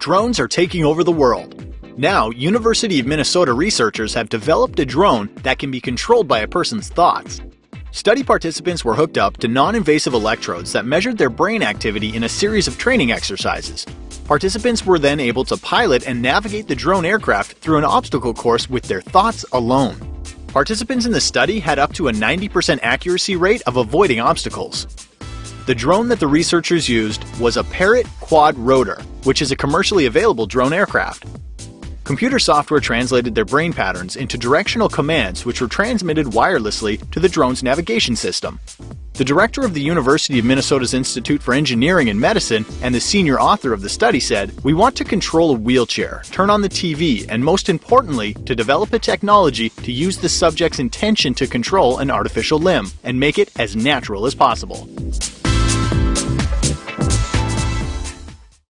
Drones are taking over the world. Now, University of Minnesota researchers have developed a drone that can be controlled by a person's thoughts. Study participants were hooked up to non-invasive electrodes that measured their brain activity in a series of training exercises. Participants were then able to pilot and navigate the drone aircraft through an obstacle course with their thoughts alone. Participants in the study had up to a 90% accuracy rate of avoiding obstacles. The drone that the researchers used was a Parrot Quad Rotor, which is a commercially available drone aircraft. Computer software translated their brain patterns into directional commands which were transmitted wirelessly to the drone's navigation system. The director of the University of Minnesota's Institute for Engineering and Medicine and the senior author of the study said, "We want to control a wheelchair, turn on the TV, and most importantly, to develop a technology to use the subject's intention to control an artificial limb and make it as natural as possible."